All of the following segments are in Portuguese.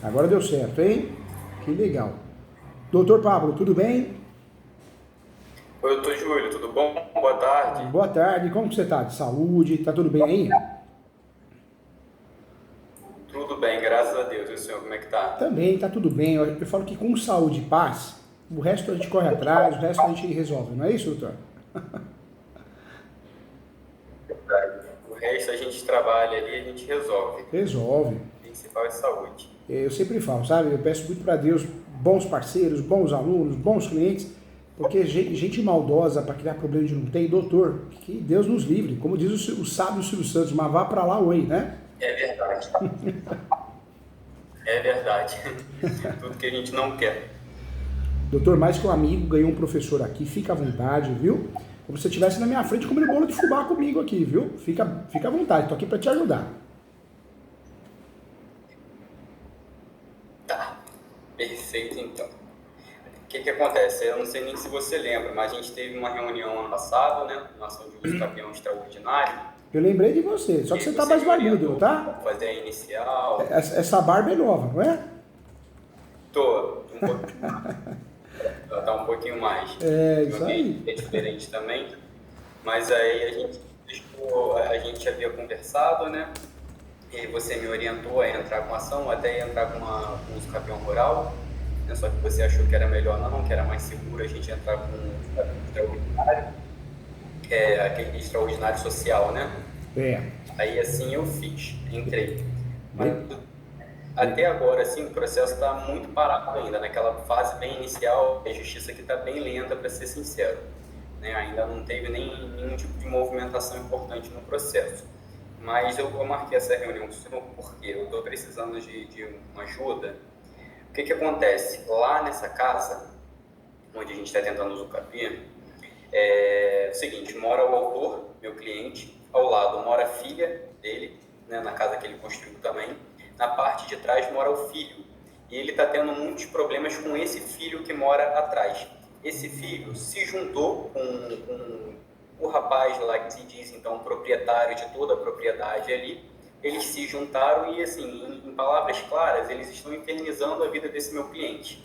Agora deu certo, hein? Que legal. Doutor Pablo, tudo bem? Oi, doutor Júlio, tudo bom? Boa tarde. Boa tarde, como que você tá? De saúde? Tá tudo bem aí? Tudo bem, graças a Deus. E o senhor, como é que tá? Também, tá tudo bem. Eu falo que com saúde e paz, o resto a gente corre atrás, o resto a gente resolve, não é isso, doutor? Verdade. O resto a gente trabalha ali, a gente resolve. Resolve. O principal é saúde. Eu sempre falo, sabe? Eu peço muito para Deus bons parceiros, bons alunos, bons clientes, porque gente maldosa para criar problema de não tem, doutor, que Deus nos livre. Como diz o sábio Silvio Santos, mas vá para lá, oi, né? É verdade. É verdade. Tudo que a gente não quer. Doutor, mais que um amigo, ganhou um professor aqui, fica à vontade, viu? Como se você estivesse na minha frente comendo bolo de fubá comigo aqui, viu? Fica à vontade, tô aqui para te ajudar. Tá. Perfeito, então. O que que acontece? Eu não sei nem se você lembra, mas a gente teve uma reunião ano passado, né? Na ação de uso campeão extraordinário. Eu lembrei de você, só E que aí você tá você mais me barbudo, não orientou tá? a fazer a inicial. Essa barba é nova, não é? Tô um pouquinho. Ela tá um pouquinho mais. É, Meu isso aí. ambiente é diferente também. Mas aí a gente havia conversado, né? E você me orientou a entrar com ação, até entrar com uso campeão rural. Né? Só que você achou que era melhor não, que era mais seguro a gente entrar com o campeão extraordinário, que é aquele extraordinário social, né? É. Aí assim eu fiz, entrei. Mas Be- até agora, assim, o processo está muito parado ainda, naquela fase bem inicial, a justiça aqui está bem lenta, para ser sincero. Né? Ainda não teve nenhum tipo de movimentação importante no processo. Mas eu marquei essa reunião com o senhor porque eu estou precisando de uma ajuda. O que acontece? Lá nessa casa, onde a gente está tentando usucapiar, é o seguinte, mora o autor, meu cliente, ao lado mora a filha dele, né, na casa que ele construiu também, na parte de trás mora o filho, e ele está tendo muitos problemas com esse filho que mora atrás. Esse filho se juntou com o rapaz lá que se diz, então, proprietário de toda a propriedade ali. Eles se juntaram e, assim, em palavras claras, eles estão infernizando a vida desse meu cliente.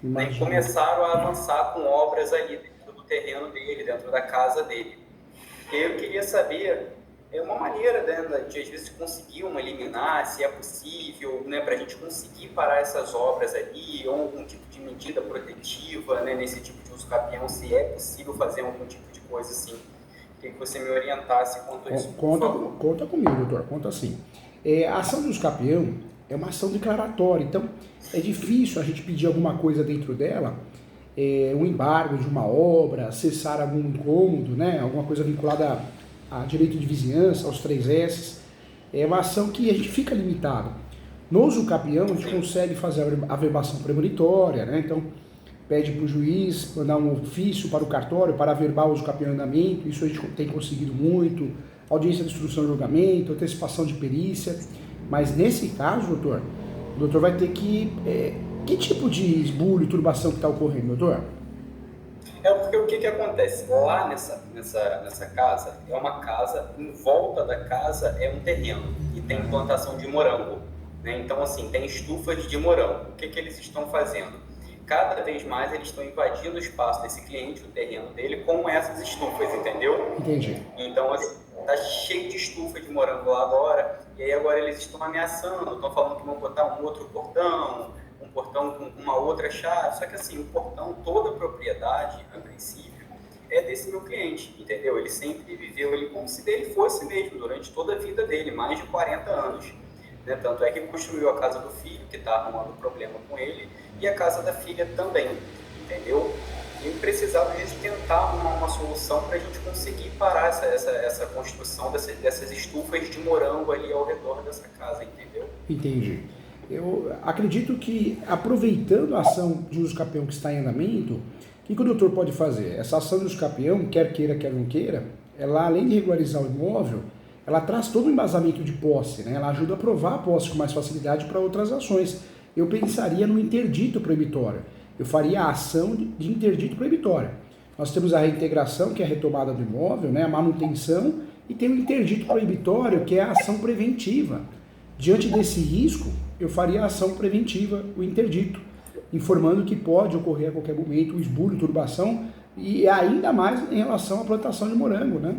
Né, e Imagina. começaram a avançar com obras ali dentro do terreno dele, dentro da casa dele. Eu queria saber uma maneira, né, de às vezes conseguir uma liminar, se é possível, né, para a gente conseguir parar essas obras ali, ou algum tipo de medida protetiva, né, nesse tipo de uso capião, se é possível fazer algum tipo de coisa assim. Queria que você me orientasse quanto a isso, por Conta, favor. conta comigo, doutor, conta assim. A ação dos campeão é uma ação declaratória, então é difícil a gente pedir alguma coisa dentro dela, um embargo de uma obra, cessar algum incômodo, né, alguma coisa vinculada a direito de vizinhança, aos 3S. É uma ação que a gente fica limitado. No uso campeão, a gente consegue fazer a averbação premonitória, né, então pede para o juiz mandar um ofício para o cartório para averbar o uso campeão em andamento, isso a gente tem conseguido muito, audiência de instrução de julgamento, antecipação de perícia, mas nesse caso, doutor, o doutor vai ter que... que tipo de esbulho e turbação que está ocorrendo, doutor? Porque o que acontece? Lá nessa casa, é uma casa, em volta da casa é um terreno e tem plantação de morango. Né? Então, assim, tem estufas de morango. O que eles estão fazendo? Cada vez mais eles estão invadindo o espaço desse cliente, o terreno dele, com essas estufas, entendeu? Entendi. Então, assim, tá cheio de estufa de morango lá agora, e aí agora eles estão ameaçando, estão falando que vão botar um portão com uma outra chave, só que assim, o portão, toda a propriedade, a princípio, é desse meu cliente, entendeu? Ele sempre viveu ali como se dele fosse mesmo, durante toda a vida dele, mais de 40 anos. Né? Tanto é que construiu a casa do filho, que está arrumando problema com ele, e a casa da filha também, entendeu? E precisava de tentar uma solução para a gente conseguir parar essa construção dessas estufas de morango ali ao redor dessa casa, entendeu? Entendi. Eu acredito que, aproveitando a ação de uso capião que está em andamento, o que o doutor pode fazer? Essa ação de uso capião, quer queira, quer não queira, ela, além de regularizar o imóvel, ela traz todo o embasamento de posse, né? Ela ajuda a provar a posse com mais facilidade para outras ações. Eu pensaria no interdito proibitório. Eu faria a ação de interdito proibitório. Nós temos a reintegração, que é a retomada do imóvel, né? A manutenção, e tem o interdito proibitório, que é a ação preventiva. Diante desse risco, eu faria a ação preventiva, o interdito, informando que pode ocorrer a qualquer momento o esbulho, turbação, e ainda mais em relação à plantação de morango, né?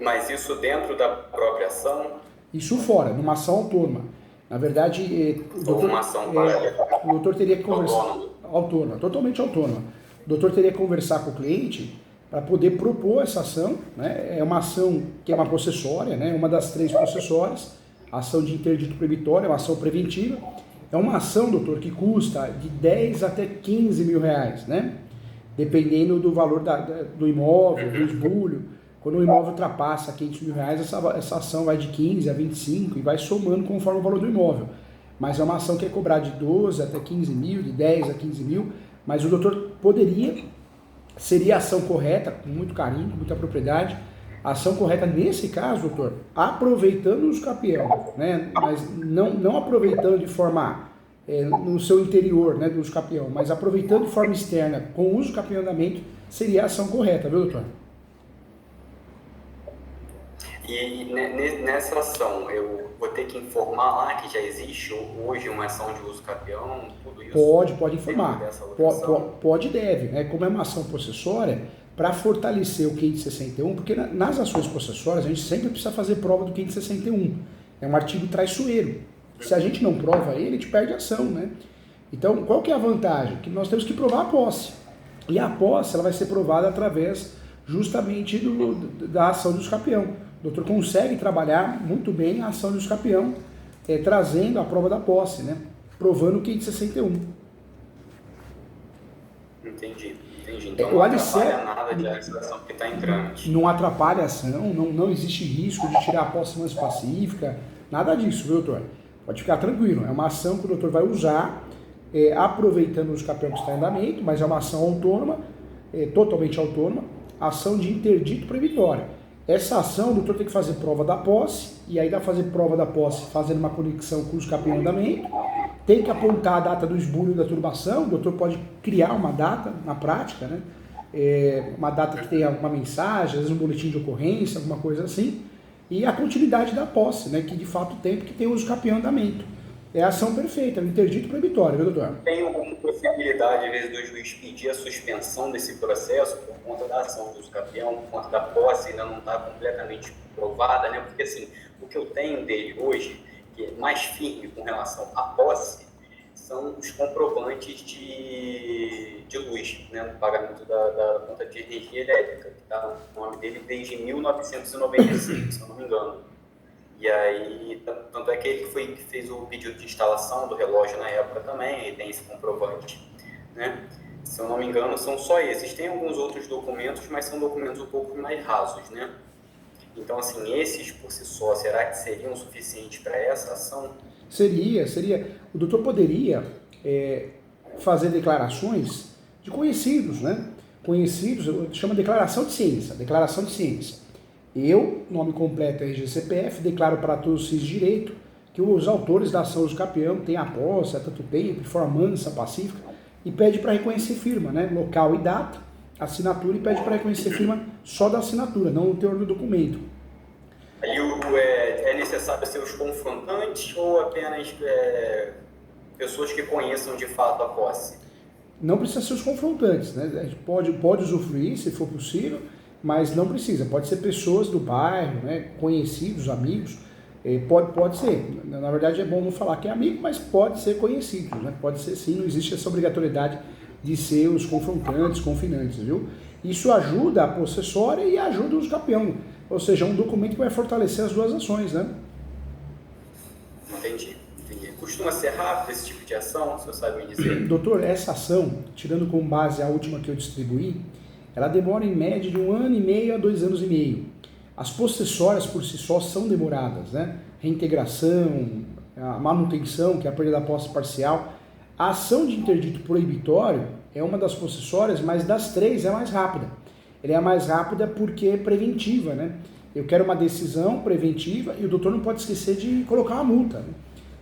Mas isso dentro da própria ação? Isso fora, numa ação autônoma. Na verdade, Uma ação o doutor teria que conversar... Autônoma, totalmente autônoma. O doutor teria que conversar com o cliente para poder propor essa ação, né? É uma ação que é uma possessória, né? Uma das 3 possessórias, ação de interdito proibitório, é uma ação preventiva. É uma ação, doutor, que custa de 10 até 15 mil reais, né? Dependendo do valor do imóvel, do esbulho. Quando o imóvel ultrapassa 500 mil reais, essa ação vai de 15 a 25 e vai somando conforme o valor do imóvel. Mas é uma ação que é cobrada de 12 até 15 mil, de 10 a 15 mil, mas o doutor seria a ação correta, com muito carinho, com muita propriedade, a ação correta nesse caso, doutor, aproveitando os capião, né? Mas não aproveitando de forma no seu interior, né, dos capião, mas aproveitando de forma externa, com o uso do capião-andamento, seria a ação correta, viu, doutor? E nessa ação, eu vou ter que informar lá que já existe hoje uma ação de uso capião, tudo isso? Pode informar. Pode e deve, né? Como é uma ação possessória, para fortalecer o 561, porque nas ações possessórias a gente sempre precisa fazer prova do 561. É um artigo traiçoeiro. Se a gente não prova ele, a gente perde a ação, né? Então, qual que é a vantagem? Que nós temos que provar a posse. E a posse ela vai ser provada através justamente da ação do escapião. O doutor consegue trabalhar muito bem a ação do escapião, trazendo a prova da posse, né? Provando o 561. Entendi. Então não atrapalha nada de ação que está em trâmite. Não atrapalha a ação, não existe risco de tirar a posse mais pacífica, nada disso, viu, doutor? Pode ficar tranquilo, é uma ação que o doutor vai usar, aproveitando o escapião que está em andamento, mas é uma ação autônoma, totalmente autônoma, ação de interdito proibitório. Essa ação, o doutor tem que fazer prova da posse, e aí dá pra fazer prova da posse fazendo uma conexão com o escapião em andamento, tem que apontar a data do esbulho e da turbação, o doutor pode criar uma data na prática, né? Uma data que tenha alguma mensagem, às vezes um boletim de ocorrência, alguma coisa assim, e a continuidade da posse, né? Que de fato tem, porque tem o escapião em andamento. É a ação perfeita, é um interdito proibitório, viu, doutor? Tem alguma possibilidade, às vezes, do juiz pedir a suspensão desse processo por conta da ação do escapião, por conta da posse ainda não está completamente provada, né? Porque, assim, o que eu tenho dele hoje, que é mais firme com relação à posse, são os comprovantes de luz, né? No pagamento da conta de energia elétrica, que está no nome dele desde 1995, se eu não me engano. E aí, tanto é que ele que fez o pedido de instalação do relógio na época também, e tem esse comprovante, né? Se eu não me engano, são só esses. Tem alguns outros documentos, mas são documentos um pouco mais rasos, né? Então, assim, esses por si só, será que seriam suficientes para essa ação? Seria. O doutor poderia fazer declarações de conhecidos, né? Conhecidos, chama declaração de ciência. Eu, nome completo é RGCPF, declaro para todos os direito que os autores da ação do escapião têm a posse há tanto tempo, de forma mansa, pacífica, e pede para reconhecer firma, né? Local e data, assinatura, e pede para reconhecer firma só da assinatura, não no teor do documento. Aí é necessário ser os confrontantes ou apenas pessoas que conheçam de fato a posse? Não precisa ser os confrontantes, né? A gente pode usufruir, se for possível, mas não precisa. Pode ser pessoas do bairro, né? Conhecidos, amigos, pode ser. Na verdade é bom não falar que é amigo, mas pode ser conhecido, né? Pode ser sim, não existe essa obrigatoriedade de ser os confrontantes, confinantes, viu? Isso ajuda a possessória e ajuda o escapião, ou seja, é um documento que vai fortalecer as duas ações, né? Entendi. Costuma ser rápido esse tipo de ação, o senhor sabe me dizer? Doutor, essa ação, tirando como base a última que eu distribuí, ela demora em média de 1 ano e meio a 2 anos e meio. As possessórias por si só são demoradas, né? Reintegração, a manutenção, que é a perda da posse parcial. A ação de interdito proibitório é uma das possessórias, mas das 3 é a mais rápida. Ela é a mais rápida porque é preventiva, né? Eu quero uma decisão preventiva e o doutor não pode esquecer de colocar uma multa, né?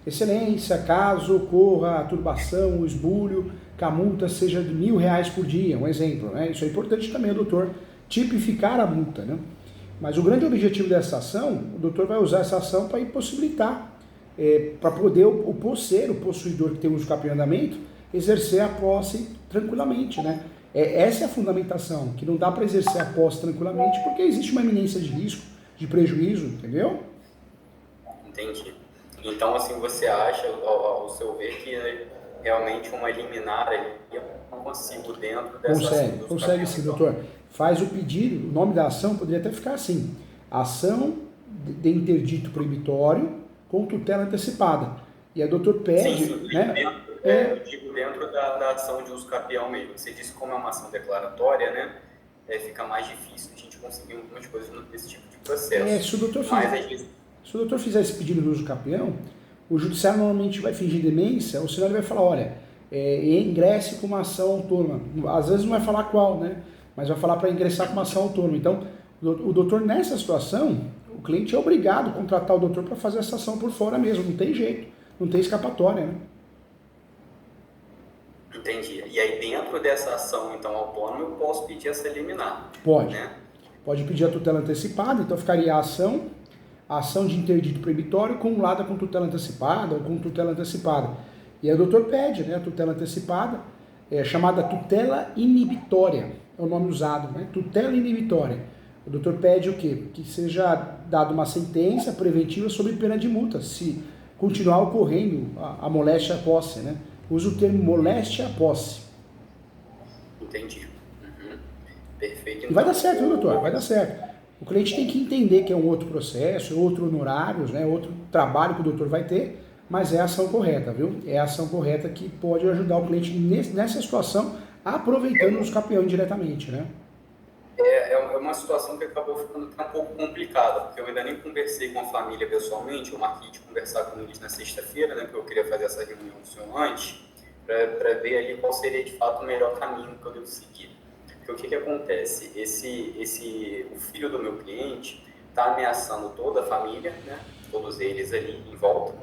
Excelência, caso ocorra a turbação, o esbulho, que a multa seja de R$1.000 por dia, um exemplo, né? Isso é importante também, doutor, tipificar a multa, né? Mas o grande objetivo dessa ação, o doutor vai usar essa ação para impossibilitar, para poder o posseiro, o possuidor que tem uso capião em andamento, exercer a posse tranquilamente, né? Essa é a fundamentação, que não dá para exercer a posse tranquilamente porque existe uma iminência de risco, de prejuízo, entendeu? Entendi. Então, assim, você acha, ao seu ver, que realmente uma liminar ali, eu não consigo dentro dessa... Consegue sim, doutor. Faz o pedido, o nome da ação poderia até ficar assim, ação de interdito proibitório com tutela antecipada. E aí o doutor pede... Sim, né? Eu digo dentro da ação de uso capião mesmo. Você disse que como é uma ação declaratória, né, fica mais difícil a gente conseguir algumas coisas nesse tipo de processo. Se o doutor fizer esse pedido do uso capião, o judiciário normalmente vai fingir demência, ou senão ele vai falar, olha, ingresse com uma ação autônoma. Às vezes não vai falar qual, né? Mas vai falar para ingressar com uma ação autônoma. Então, o doutor, nessa situação, o cliente é obrigado a contratar o doutor para fazer essa ação por fora mesmo, não tem jeito, não tem escapatória, né? Entendi. E aí dentro dessa ação, então, autônoma, eu posso pedir essa liminar? Pode. Né? Pode pedir a tutela antecipada, então ficaria a ação de interdito proibitório cumulada com tutela antecipada ou com tutela antecipada. E aí o doutor pede, né, a tutela antecipada, chamada tutela inibitória, é o nome usado, né? Tutela inibitória. O doutor pede o quê? Que seja dada uma sentença preventiva sob pena de multa, se continuar ocorrendo a moléstia à posse, né? Usa o termo moléstia à posse. Entendi. Uhum. Perfeito. E vai dar certo, viu, doutor? Vai dar certo. O cliente tem que entender que é um outro processo, outro honorários, né? Outro trabalho que o doutor vai ter, mas é a ação correta, viu? É a ação correta que pode ajudar o cliente nessa situação, aproveitando os capiões diretamente, né? É uma situação que acabou ficando um pouco complicada, porque eu ainda nem conversei com a família pessoalmente, eu marquei de conversar com eles na sexta-feira, né, porque eu queria fazer essa reunião com o senhor antes, para ver ali qual seria de fato o melhor caminho que eu devo seguir. Porque o que acontece? O filho do meu cliente está ameaçando toda a família, né, todos eles ali em volta,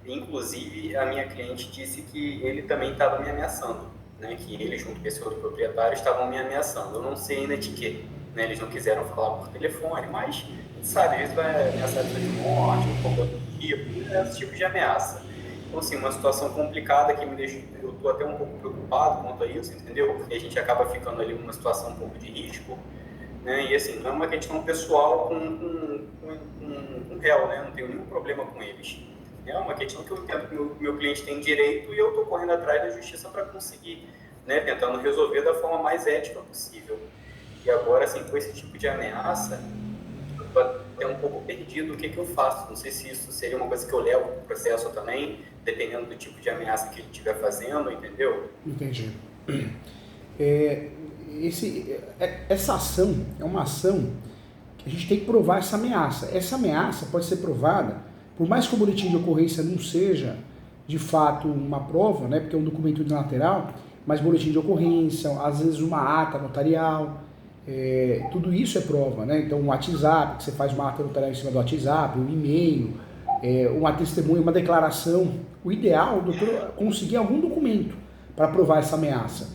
inclusive a minha cliente disse que ele também estava me ameaçando, né, que ele junto com esse outro proprietário estavam me ameaçando. Eu não sei ainda de quê, né, eles não quiseram falar por telefone, mas sabe, eles vão ameaçar de morte, um pouco do tipo, esse tipo de ameaça. Então, assim, uma situação complicada que me deixa, eu estou até um pouco preocupado quanto a isso, entendeu? Porque a gente acaba ficando ali numa situação um pouco de risco, né, e assim, não é uma questão pessoal com réu, né, não tenho nenhum problema com eles. É uma questão que eu entendo que o meu cliente tem direito e eu estou correndo atrás da justiça para conseguir, né, tentando resolver da forma mais ética possível. E agora, assim, com esse tipo de ameaça, eu estou até um pouco perdido o que eu faço. Não sei se isso seria uma coisa que eu levo para o processo também, dependendo do tipo de ameaça que ele estiver fazendo, entendeu? Entendi. Essa ação é uma ação que a gente tem que provar essa ameaça. Essa ameaça pode ser provada, por mais que o boletim de ocorrência não seja, de fato, uma prova, né, porque é um documento unilateral, mas boletim de ocorrência, às vezes uma ata notarial, tudo isso é prova, né? Então, um WhatsApp, que você faz uma ata notarial em cima do WhatsApp, um e-mail, uma testemunha, uma declaração. O ideal, doutor, é conseguir algum documento para provar essa ameaça.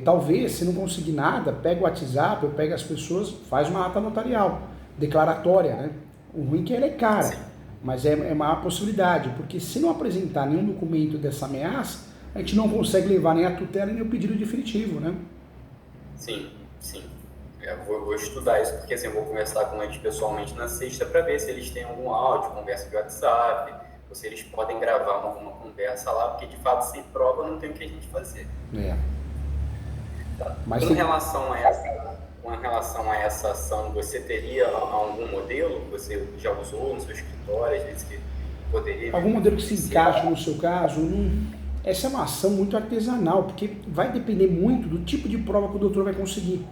Talvez, se não conseguir nada, pega o WhatsApp, ou pega as pessoas, faz uma ata notarial, declaratória, né? O ruim é que ela é cara, mas é uma possibilidade, porque se não apresentar nenhum documento dessa ameaça, a gente não consegue levar nem a tutela nem o pedido definitivo, né? Sim. Eu vou estudar isso, porque assim, eu vou conversar com eles pessoalmente na sexta para ver se eles têm algum áudio, conversa de WhatsApp, ou se eles podem gravar alguma conversa lá, porque de fato sem prova não tem o que a gente fazer. Tá. Mas com relação a essa ação, você teria algum modelo que você já usou no seu escritório, às vezes que poderia... Algum modelo que se encaixe no seu caso? Essa é uma ação muito artesanal, porque vai depender muito do tipo de prova que o doutor vai conseguir.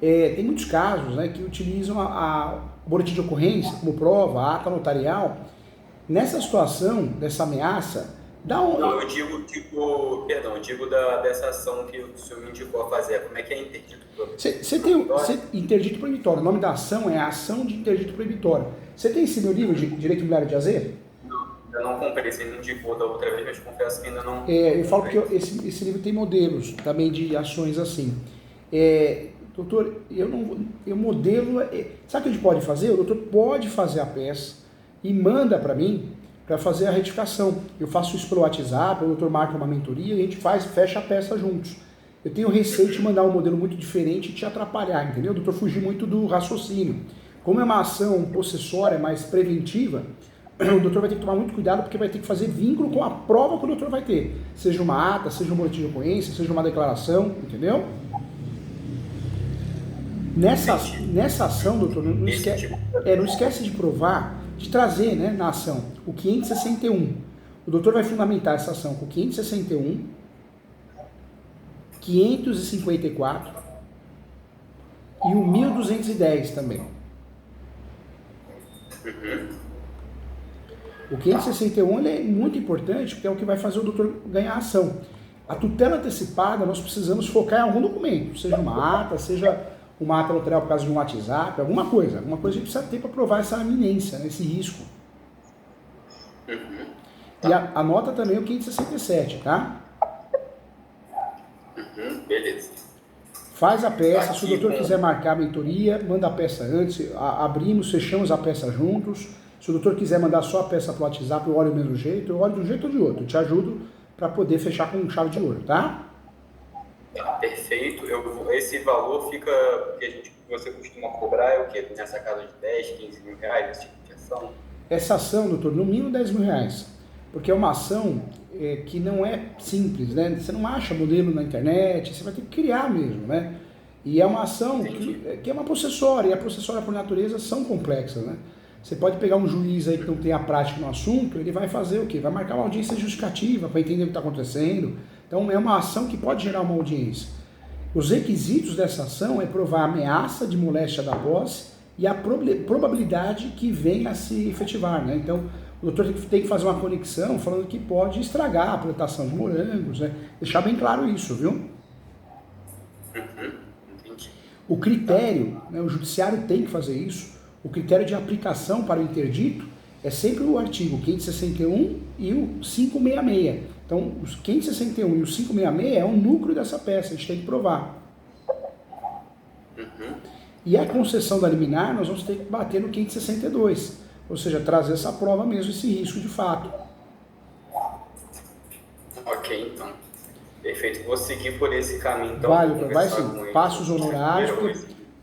Tem muitos casos, né, que utilizam a boletim de ocorrência como prova, a ata notarial. Nessa situação, dessa ameaça, Não, eu digo dessa ação que o senhor me indicou a fazer. Como é que é interdito proibitório? Você tem interdito proibitório. O nome da ação é a ação de interdito proibitório. Você tem esse meu livro de Direito Imobiliário de AZ? Não, eu não comprei. Você me indicou da outra vez, mas confesso que ainda não... Eu falo porque esse livro tem modelos também de ações assim. doutor, eu modelo, sabe o que a gente pode fazer? O doutor pode fazer a peça e manda para mim para fazer a retificação. Eu faço isso pelo WhatsApp, o doutor marca uma mentoria e a gente fecha a peça juntos. Eu tenho receio de mandar um modelo muito diferente e te atrapalhar, entendeu? O doutor fugir muito do raciocínio. Como é uma ação possessória mais preventiva, o doutor vai ter que tomar muito cuidado porque vai ter que fazer vínculo com a prova que o doutor vai ter. Seja uma ata, seja um boletim de ocorrência, seja uma declaração, entendeu? Nessa ação, doutor, não esquece de provar, de trazer, né, na ação o 561. O doutor vai fundamentar essa ação com 561, 554 e o 1210 também. O 561 ele é muito importante porque é o que vai fazer o doutor ganhar a ação. A tutela antecipada nós precisamos focar em algum documento, seja uma ata, seja uma ata notarial por causa de um WhatsApp, alguma coisa a gente precisa ter para provar essa iminência, né, esse risco. E anota também o 567, tá? Beleza. Faz a peça, se o doutor quiser marcar a mentoria, manda a peça antes, abrimos, fechamos a peça juntos. Se o doutor quiser mandar só a peça para o WhatsApp, eu olho do mesmo jeito, eu olho de um jeito ou de outro. Eu te ajudo para poder fechar com chave de ouro, tá? Perfeito. Esse valor fica, que você costuma cobrar é o quê? Nessa casa de 10, 15 mil reais, esse tipo de ação? Essa ação, doutor, no mínimo 10 mil reais. Porque é uma ação que não é simples, né? Você não acha modelo na internet, você vai ter que criar mesmo, né? E é uma ação que é uma possessória, e a possessória por natureza são complexas, né? Você pode pegar um juiz aí que não tem a prática no assunto, ele vai fazer o quê? Vai marcar uma audiência justificativa para entender o que está acontecendo. Então é uma ação que pode gerar uma audiência. Os requisitos dessa ação é provar a ameaça de moléstia da posse e a probabilidade que venha a se efetivar, né? Então o doutor tem que fazer uma conexão falando que pode estragar a plantação de morangos, né? Deixar bem claro isso, viu? Entendi. O critério, né, o judiciário tem que fazer isso. O critério de aplicação para o interdito é sempre o artigo 561 e o 566. Então, os 561 e o 566 é o núcleo dessa peça, a gente tem que provar. E a concessão da liminar, nós vamos ter que bater no 562, ou seja, trazer essa prova mesmo, esse risco de fato. Ok, então. Perfeito. Vou seguir por esse caminho, então. Vai sim. Passos honorários,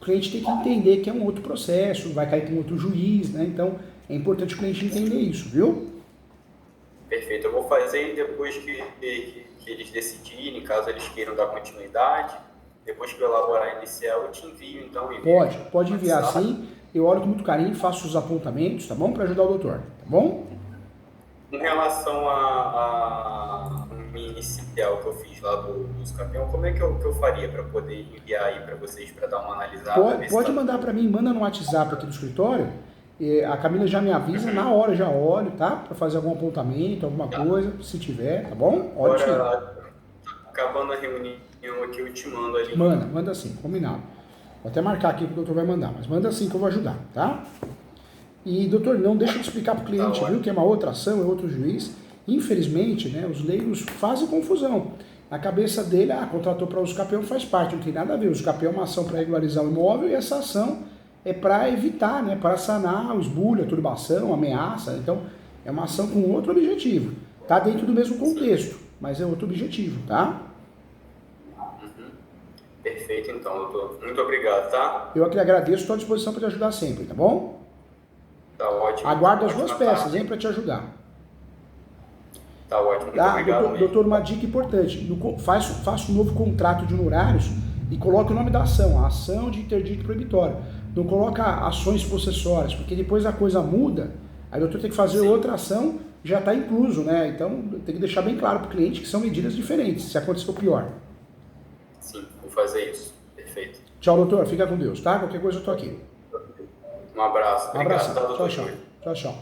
porque a gente tem que entender que é um outro processo, vai cair com outro juiz, né? Então, é importante o cliente entender isso, viu? Perfeito. Eu vou fazer depois que eles decidirem, caso eles queiram dar continuidade. Depois que eu elaborar a inicial, eu te envio, então. Pode enviar sim. Eu olho com muito carinho, faço os apontamentos, tá bom? Para ajudar o doutor, tá bom? Em relação a minha inicial que eu fiz lá do campeão, como é que eu faria para poder enviar aí para vocês, para dar uma analisada? Pode mandar para mim, manda no WhatsApp aqui do escritório. A Camila já me avisa, na hora já olho, tá? Para fazer algum apontamento, alguma coisa, se tiver, tá bom? Agora, acabando a reunião aqui, eu te mando ali. Manda sim, combinado. Vou até marcar aqui que o doutor vai mandar, mas manda sim que eu vou ajudar, tá? E, doutor, não deixa de explicar para o cliente, viu, que é uma outra ação, é outro juiz. Infelizmente, né, os leigos fazem confusão. Na cabeça dele, contratou para uso capião, faz parte, não tem nada a ver. O uso capião é uma ação para regularizar o imóvel e essa ação é para evitar, né, para sanar o esbulho, a turbação, a ameaça. Então, é uma ação com outro objetivo. Está dentro do mesmo contexto, mas é outro objetivo, tá? Perfeito, então, doutor. Muito obrigado, tá? Eu aqui agradeço, estou à disposição para te ajudar sempre, tá bom? Tá ótimo. Aguardo as duas peças, hein, para te ajudar. Tá ótimo, muito obrigado. Doutor, uma dica importante, faça um novo contrato de honorários e coloque o nome da ação, a ação de interdito proibitório. Não coloca ações possessórias, porque depois a coisa muda, aí o doutor tem que fazer outra ação, já está incluso, né? Então tem que deixar bem claro para o cliente que são medidas diferentes, se acontecer o pior. Sim, vou fazer isso. Perfeito. Tchau, doutor, fica com Deus, tá? Qualquer coisa eu estou aqui. Um abraço. Um abraço. Tchau, tchau.